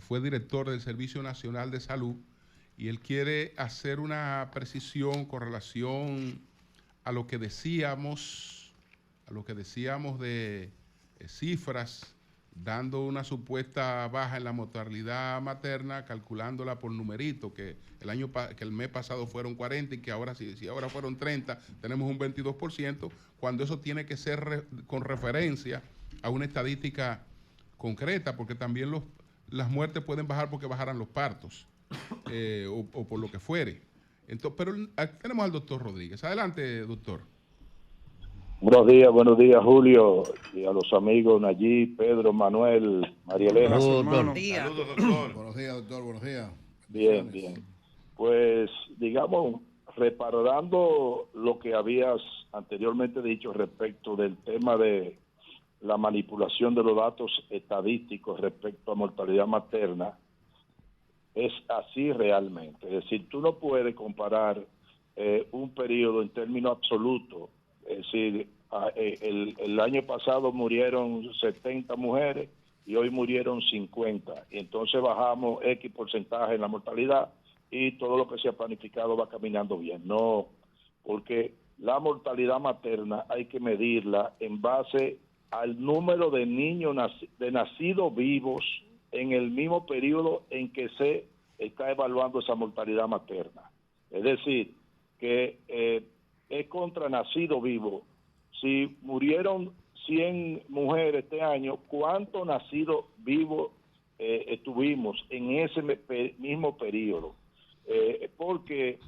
fue director del Servicio Nacional de Salud, y él quiere hacer una precisión con relación a lo que decíamos, de cifras, dando una supuesta baja en la mortalidad materna, calculándola por numerito, que el mes pasado fueron 40 y que ahora si ahora fueron 30, tenemos un 22%, cuando eso tiene que ser con referencia a una estadística concreta, porque también las muertes pueden bajar porque bajaran los partos, o por lo que fuere. Entonces, pero aquí tenemos al doctor Rodríguez. Adelante, doctor. Buenos días, Julio, y a los amigos Nayib, Pedro, Manuel, María Elena. Saludos, doctor. Buenos días, doctor, buenos días. Bien, bien. Pues, digamos, reparando lo que habías anteriormente dicho respecto del tema de la manipulación de los datos estadísticos respecto a mortalidad materna, es así realmente. Es decir, tú no puedes comparar un periodo en términos absolutos. Es decir, el año pasado murieron 70 mujeres y hoy murieron 50. Y entonces bajamos X porcentaje en la mortalidad y todo lo que se ha planificado va caminando bien. No, porque la mortalidad materna hay que medirla en base al número de niños de nacidos vivos en el mismo periodo en que se está evaluando esa mortalidad materna. Es decir, que es contra nacido vivo. Si murieron 100 mujeres este año, ¿cuántos nacidos vivos tuvimos en ese mismo periodo? Porque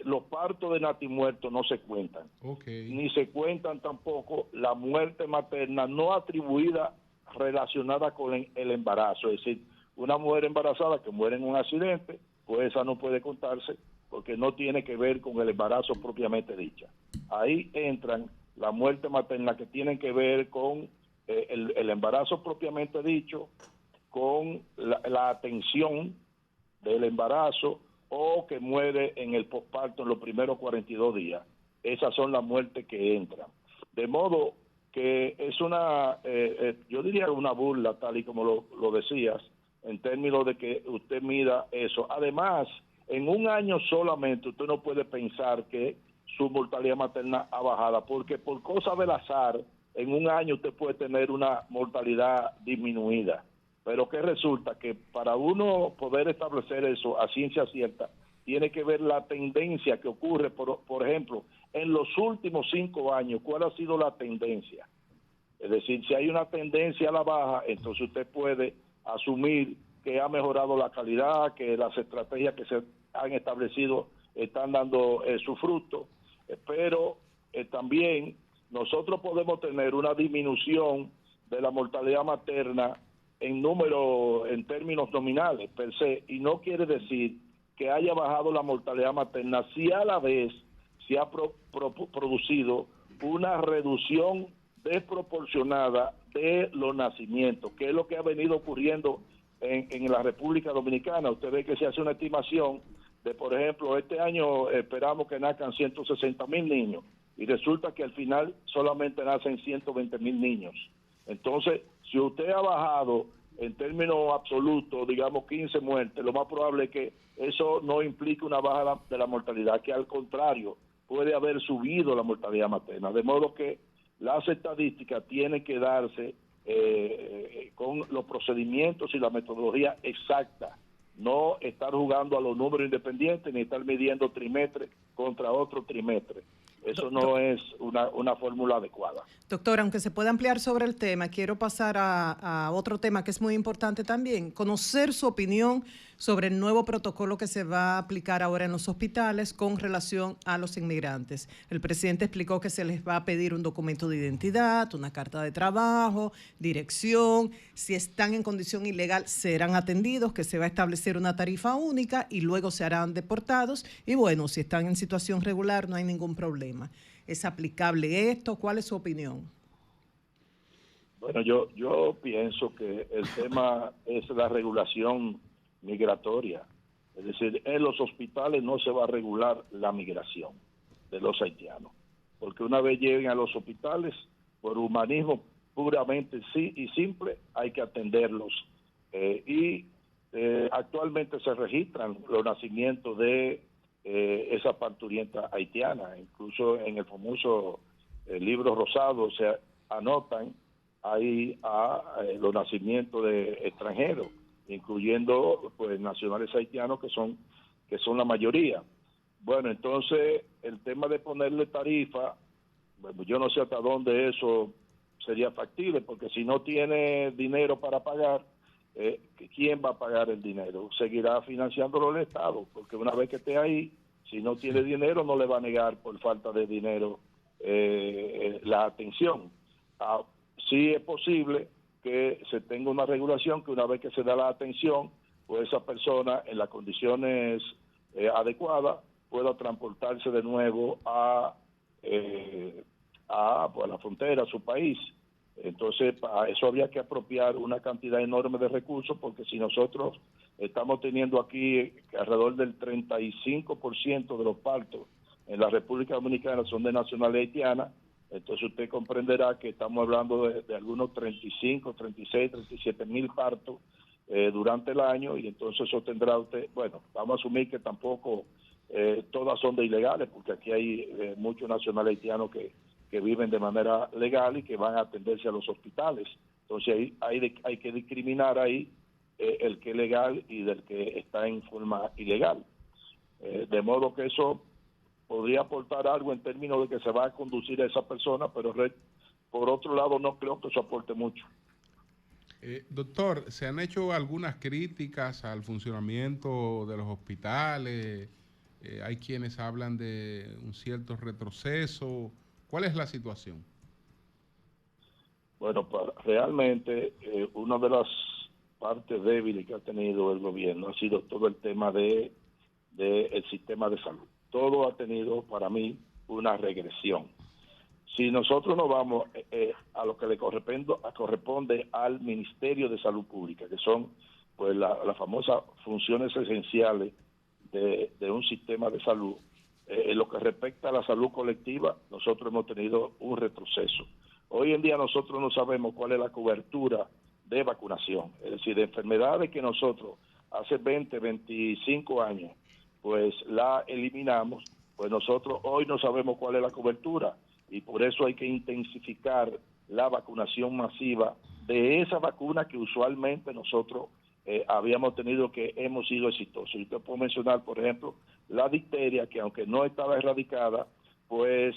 los partos de natimuertos no se cuentan. Okay. Ni se cuentan tampoco la muerte materna no atribuida relacionada con el embarazo. Es decir, una mujer embarazada que muere en un accidente, pues esa no puede contarse porque no tiene que ver con el embarazo propiamente dicha. Ahí entran la muerte materna que tienen que ver con el embarazo propiamente dicho, con la atención del embarazo o que muere en el posparto en los primeros 42 días. Esas son las muertes que entran. De modo que es yo diría una burla, tal y como lo decías, en términos de que usted mida eso. Además, en un año solamente usted no puede pensar que su mortalidad materna ha bajado, porque por cosa del azar, en un año usted puede tener una mortalidad disminuida. Pero que resulta que para uno poder establecer eso a ciencia cierta, tiene que ver la tendencia que ocurre, por ejemplo, en los últimos 5 años, ¿cuál ha sido la tendencia? Es decir, si hay una tendencia a la baja, entonces usted puede asumir que ha mejorado la calidad, que las estrategias que se han establecido están dando su fruto, pero también nosotros podemos tener una disminución de la mortalidad materna en términos nominales per se, y no quiere decir que haya bajado la mortalidad materna si a la vez se ha producido una reducción desproporcionada de los nacimientos, que es lo que ha venido ocurriendo en la República Dominicana. Usted ve que se hace una estimación de, por ejemplo, este año esperamos que nazcan 160,000 niños y resulta que al final solamente nacen 120,000 niños. Entonces, si usted ha bajado en términos absolutos, digamos 15 muertes, lo más probable es que eso no implique una baja de la mortalidad, que al contrario, puede haber subido la mortalidad materna. De modo que las estadísticas tienen que darse con los procedimientos y la metodología exacta, no estar jugando a los números independientes ni estar midiendo trimestre contra otro trimestre. Eso no es una fórmula adecuada. Doctor, aunque se pueda ampliar sobre el tema, quiero pasar a otro tema que es muy importante también, conocer su opinión sobre el nuevo protocolo que se va a aplicar ahora en los hospitales con relación a los inmigrantes. El presidente explicó que se les va a pedir un documento de identidad, una carta de trabajo, dirección. Si están en condición ilegal, serán atendidos, que se va a establecer una tarifa única y luego se harán deportados. Y bueno, si están en situación regular, no hay ningún problema. ¿Es aplicable esto? ¿Cuál es su opinión? Bueno, yo pienso que el tema es la regulación migratoria. Es decir, en los hospitales no se va a regular la migración de los haitianos, porque una vez lleguen a los hospitales, por humanismo puramente sí y simple, hay que atenderlos Actualmente se registran los nacimientos de esa parturienta haitiana. Incluso en el famoso libro rosado se anotan ahí los nacimientos de extranjeros, incluyendo pues nacionales haitianos que son la mayoría. Bueno, entonces el tema de ponerle tarifa, bueno, yo no sé hasta dónde eso sería factible, porque si no tiene dinero para pagar, ¿quién va a pagar el dinero? Seguirá financiándolo el Estado, porque una vez que esté ahí, si no tiene dinero, no le va a negar por falta de dinero la atención. Sí es posible que se tenga una regulación que una vez que se da la atención, pues esa persona en las condiciones adecuadas pueda transportarse de nuevo a la frontera, a su país. Entonces, para eso habría que apropiar una cantidad enorme de recursos, porque si nosotros estamos teniendo aquí que alrededor del 35% de los partos en la República Dominicana son de nacionalidad haitiana, entonces usted comprenderá que estamos hablando de algunos 35, 36, 37 mil partos durante el año, y entonces eso tendrá usted, bueno, vamos a asumir que tampoco todas son de ilegales, porque aquí hay muchos nacionales haitianos que viven de manera legal y que van a atenderse a los hospitales. Entonces hay que discriminar ahí el que es legal y del que está en forma ilegal. De modo que eso podría aportar algo en términos de que se va a conducir a esa persona, pero por otro lado no creo que eso aporte mucho. Doctor, ¿se han hecho algunas críticas al funcionamiento de los hospitales? Hay quienes hablan de un cierto retroceso. ¿Cuál es la situación? Bueno, realmente una de las partes débiles que ha tenido el gobierno ha sido todo el tema del sistema de salud. Todo ha tenido para mí una regresión. Si nosotros nos vamos a lo que le corresponde al Ministerio de Salud Pública, que son pues las famosas funciones esenciales de un sistema de salud, en lo que respecta a la salud colectiva, nosotros hemos tenido un retroceso. Hoy en día nosotros no sabemos cuál es la cobertura de vacunación, es decir, de enfermedades que nosotros hace 20, 25 años pues la eliminamos, pues nosotros hoy no sabemos cuál es la cobertura, y por eso hay que intensificar la vacunación masiva de esa vacuna que usualmente nosotros habíamos tenido, que hemos sido exitosos. Yo te puedo mencionar, por ejemplo, la difteria, que aunque no estaba erradicada, pues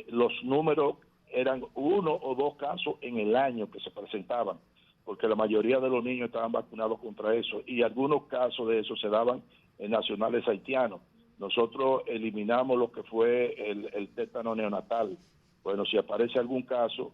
los números eran 1 o 2 casos en el año que se presentaban, porque la mayoría de los niños estaban vacunados contra eso, y algunos casos de eso se daban en nacionales haitianos. Nosotros eliminamos lo que fue el tétano neonatal. Bueno, si aparece algún caso,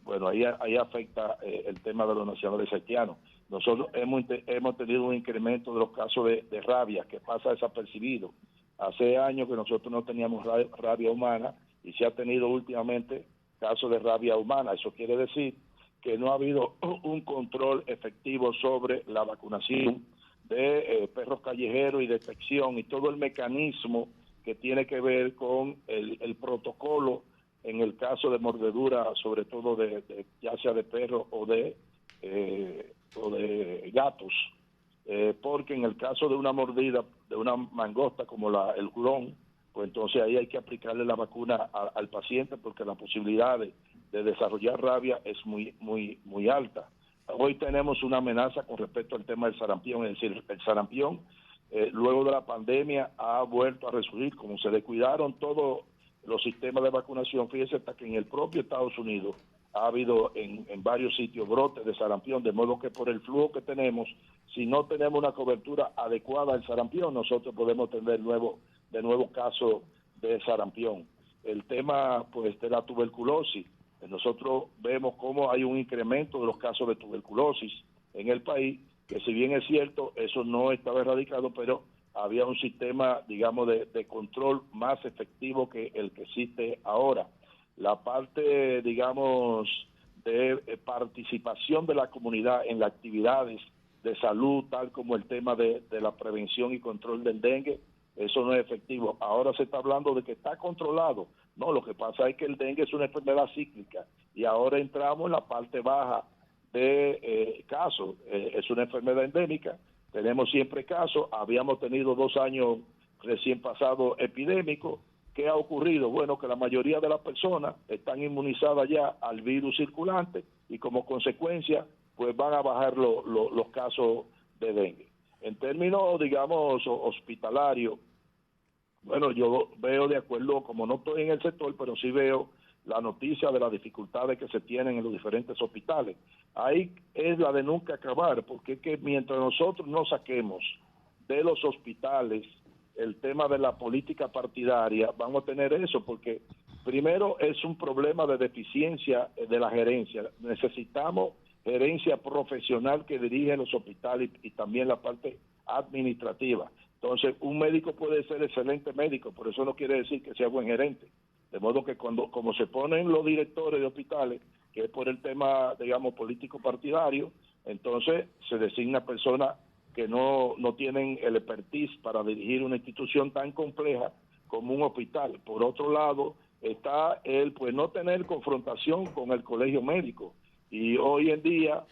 bueno, ahí afecta el tema de los nacionales haitianos. Nosotros hemos tenido un incremento de los casos de rabia, que pasa desapercibido. Hace años que nosotros no teníamos rabia humana, y se ha tenido últimamente casos de rabia humana. Eso quiere decir que no ha habido un control efectivo sobre la vacunación de perros callejeros y detección y todo el mecanismo que tiene que ver con el protocolo en el caso de mordedura, sobre todo ya sea de perros o de gatos, porque en el caso de una mordida de una mangosta como el hurón, pues entonces ahí hay que aplicarle la vacuna al paciente, porque la posibilidad de desarrollar rabia es muy alta. Hoy tenemos una amenaza con respecto al tema del sarampión, es decir, el sarampión luego de la pandemia ha vuelto a resurgir. Como se descuidaron todos los sistemas de vacunación, fíjese hasta que en el propio Estados Unidos ha habido en varios sitios brotes de sarampión, de modo que por el flujo que tenemos, si no tenemos una cobertura adecuada al sarampión, nosotros podemos tener de nuevo casos de sarampión. El tema pues de la tuberculosis, nosotros vemos cómo hay un incremento de los casos de tuberculosis en el país, que si bien es cierto, eso no estaba erradicado, pero había un sistema, digamos, de control más efectivo que el que existe ahora. La parte, digamos, de participación de la comunidad en las actividades de salud, tal como el tema de la prevención y control del dengue, eso no es efectivo. Ahora se está hablando de que está controlado. No, lo que pasa es que el dengue es una enfermedad cíclica, y ahora entramos en la parte baja de casos. Es una enfermedad endémica, tenemos siempre casos, habíamos tenido 2 años recién pasados epidémicos. ¿Qué ha ocurrido? Bueno, que la mayoría de las personas están inmunizadas ya al virus circulante y como consecuencia pues van a bajar los casos de dengue. En términos, digamos, hospitalarios, bueno, yo veo de acuerdo, como no estoy en el sector, pero sí veo la noticia de las dificultades que se tienen en los diferentes hospitales. Ahí es la de nunca acabar, porque es que mientras nosotros no saquemos de los hospitales el tema de la política partidaria, vamos a tener eso, porque primero es un problema de deficiencia de la gerencia. Necesitamos gerencia profesional que dirige los hospitales y también la parte administrativa. Entonces, un médico puede ser excelente médico, pero eso no quiere decir que sea buen gerente. De modo que como se ponen los directores de hospitales, que es por el tema, digamos, político partidario, entonces se designa personas que no tienen el expertise para dirigir una institución tan compleja como un hospital. Por otro lado, está el pues no tener confrontación con el colegio médico. Y hoy en día,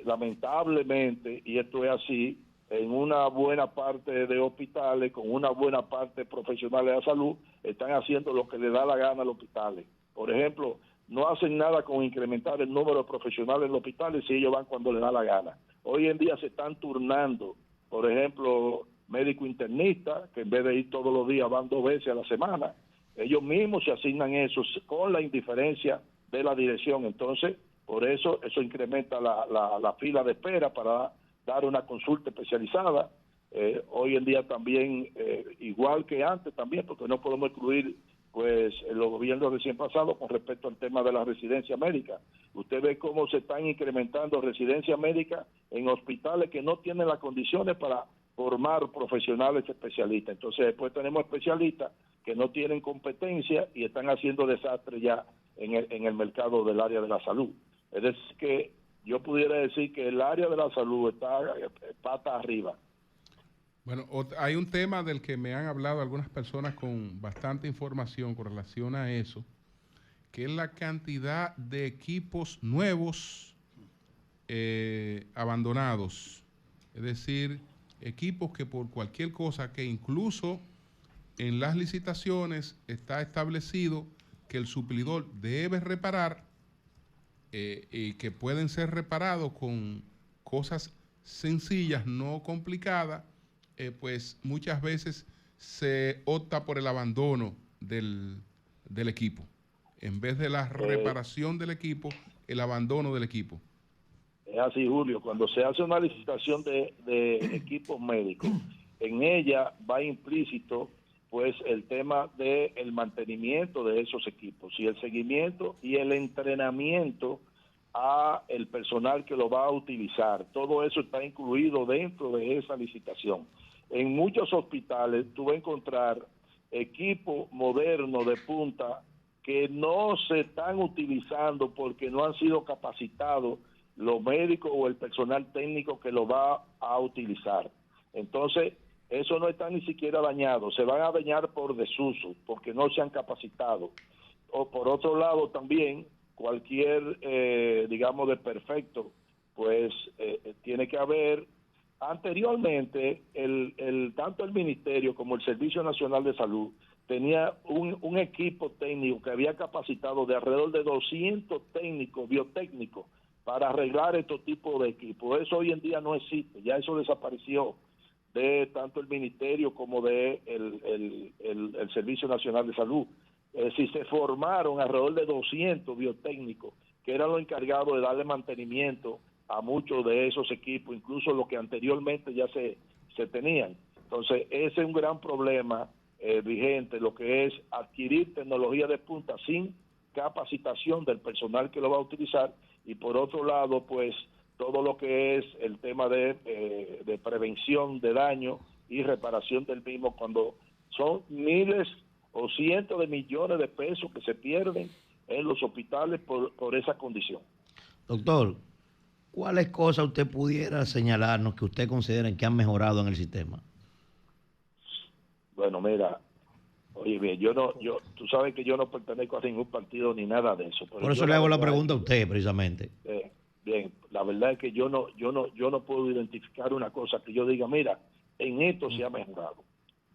lamentablemente, y esto es así, en una buena parte de hospitales, con una buena parte de profesionales de la salud, están haciendo lo que les da la gana a los hospitales. Por ejemplo, no hacen nada con incrementar el número de profesionales en los hospitales si ellos van cuando les da la gana. Hoy en día se están turnando, por ejemplo, médico internista, que en vez de ir todos los días van 2 veces a la semana. Ellos mismos se asignan eso con la indiferencia de la dirección. Entonces, por eso incrementa la fila de espera para dar una consulta especializada. Hoy en día también, igual que antes también, porque no podemos excluir pues los gobiernos recién pasados con respecto al tema de la residencia médica. Usted ve cómo se están incrementando residencias médicas en hospitales que no tienen las condiciones para formar profesionales especialistas. Entonces después tenemos especialistas que no tienen competencia y están haciendo desastre ya en el mercado del área de la salud. Es decir, que yo pudiera decir que el área de la salud está pata arriba. Bueno, hay un tema del que me han hablado algunas personas con bastante información con relación a eso, que es la cantidad de equipos nuevos abandonados. Es decir, equipos que por cualquier cosa, que incluso en las licitaciones está establecido que el suplidor debe reparar y que pueden ser reparados con cosas sencillas, no complicadas, pues muchas veces se opta por el abandono del equipo. En vez de la reparación del equipo, el abandono del equipo. Es así, Julio. Cuando se hace una licitación de equipos médicos, en ella va implícito pues el tema del mantenimiento de esos equipos y el seguimiento y el entrenamiento a el personal que lo va a utilizar. Todo eso está incluido dentro de esa licitación. En muchos hospitales tú vas a encontrar equipos modernos de punta que no se están utilizando porque no han sido capacitados los médicos o el personal técnico que lo va a utilizar. Entonces, eso no está ni siquiera dañado, se van a dañar por desuso, porque no se han capacitado. O por otro lado también, cualquier, digamos, desperfecto, pues tiene que haber. Anteriormente, tanto el Ministerio como el Servicio Nacional de Salud tenía un equipo técnico que había capacitado de alrededor de 200 técnicos, biotécnicos, para arreglar estos tipos de equipos. Eso hoy en día no existe, ya eso desapareció de tanto el Ministerio como de el Servicio Nacional de Salud. Si se formaron alrededor de 200 biotécnicos que eran los encargados de darle mantenimiento a muchos de esos equipos, incluso los que anteriormente ya se tenían. Entonces, ese es un gran problema vigente, lo que es adquirir tecnología de punta sin capacitación del personal que lo va a utilizar, y por otro lado, pues, todo lo que es el tema de prevención de daño y reparación del mismo, cuando son miles o cientos de millones de pesos que se pierden en los hospitales por esa condición. Doctor, ¿cuáles cosas usted pudiera señalarnos que usted considera que han mejorado en el sistema? Bueno, mira, oye bien, tú sabes que yo no pertenezco a ningún partido ni nada de eso. Por eso le hago la pregunta a usted, precisamente. Bien, la verdad es que yo no puedo identificar una cosa que yo diga, mira, en esto se ha mejorado.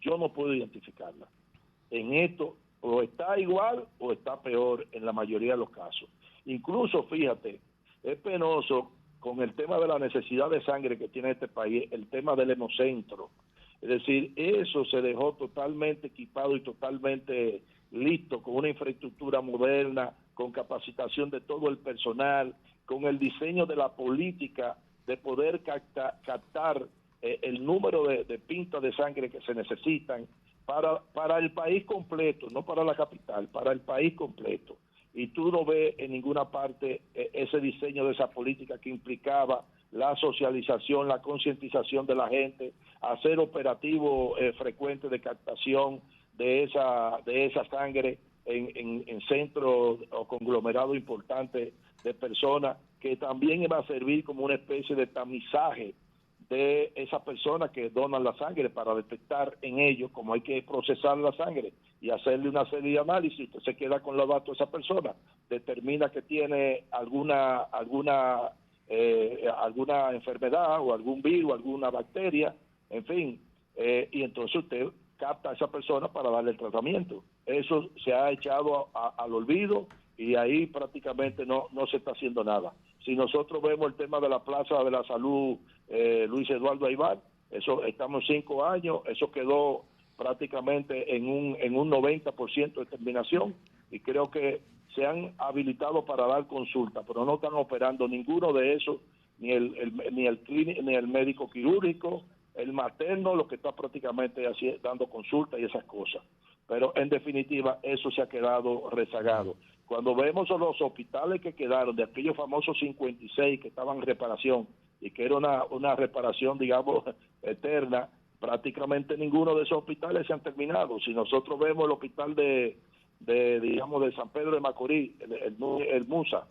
Yo no puedo identificarla. En esto o está igual o está peor en la mayoría de los casos. Incluso, fíjate, es penoso con el tema de la necesidad de sangre que tiene este país, el tema del hemocentro. Es decir, eso se dejó totalmente equipado y totalmente listo, con una infraestructura moderna, con capacitación de todo el personal, con el diseño de la política de poder captar el número de pintas de sangre que se necesitan para el país completo, no para la capital, para el país completo. Y tú no ves en ninguna parte ese diseño de esa política que implicaba la socialización, la concientización de la gente, hacer operativos frecuentes de captación de esa sangre en centros o conglomerados importantes de personas, que también iba a servir como una especie de tamizaje de esas personas que donan la sangre para detectar en ellos, como hay que procesar la sangre y hacerle una serie de análisis. Usted se queda con los datos de esa persona, determina que tiene alguna enfermedad o algún virus, alguna bacteria, en fin, y entonces usted capta a esa persona para darle el tratamiento. Eso se ha echado al olvido y ahí prácticamente no se está haciendo nada. Si nosotros vemos el tema de la Plaza de la Salud Luis Eduardo Aybar, eso estamos 5 años, eso quedó prácticamente en un 90% de terminación, y creo que se han habilitado para dar consulta, pero no están operando ninguno de esos, ni el médico quirúrgico, el materno, lo que está prácticamente dando consulta y esas cosas. Pero en definitiva eso se ha quedado rezagado. Cuando vemos los hospitales que quedaron, de aquellos famosos 56 que estaban en reparación, y que era una reparación, digamos, eterna, prácticamente ninguno de esos hospitales se han terminado. Si nosotros vemos el hospital de San Pedro de Macorís, el MUSA,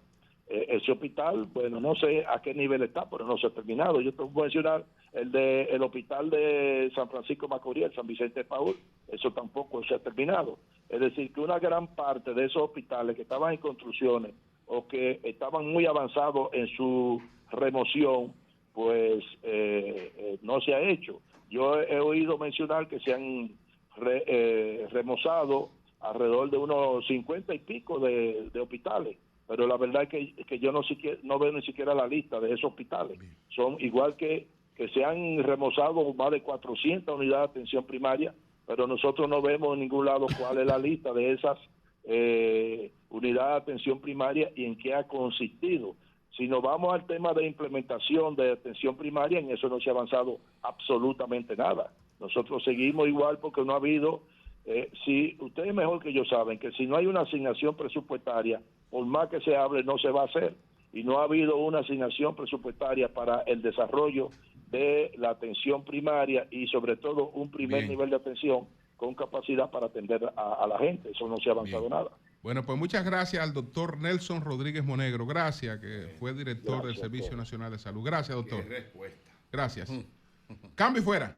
ese hospital, bueno, no sé a qué nivel está, pero no se ha terminado. Yo te voy a mencionar el hospital de San Francisco de Macorís, el San Vicente de Paúl, eso tampoco se ha terminado. Es decir, que una gran parte de esos hospitales que estaban en construcciones o que estaban muy avanzados en su remoción, pues no se ha hecho. Yo he oído mencionar que se han remozado alrededor de unos 50 y pico de hospitales, pero la verdad es que yo no veo ni siquiera la lista de esos hospitales. Son igual que se han remozado más de 400 unidades de atención primaria, pero nosotros no vemos en ningún lado cuál es la lista de esas unidades de atención primaria y en qué ha consistido. Si nos vamos al tema de implementación de atención primaria, en eso no se ha avanzado absolutamente nada. Nosotros seguimos igual porque no ha habido, si ustedes mejor que yo saben que si no hay una asignación presupuestaria, por más que se hable, no se va a hacer. Y no ha habido una asignación presupuestaria para el desarrollo de la atención primaria y sobre todo un primer nivel de atención con capacidad para atender a la gente. Eso no se ha avanzado nada. Bueno, pues muchas gracias al doctor Nelson Rodríguez Monegro. Gracias, que fue director del Servicio Nacional de Salud. Gracias, doctor. Qué respuesta. Gracias. Cambio y fuera.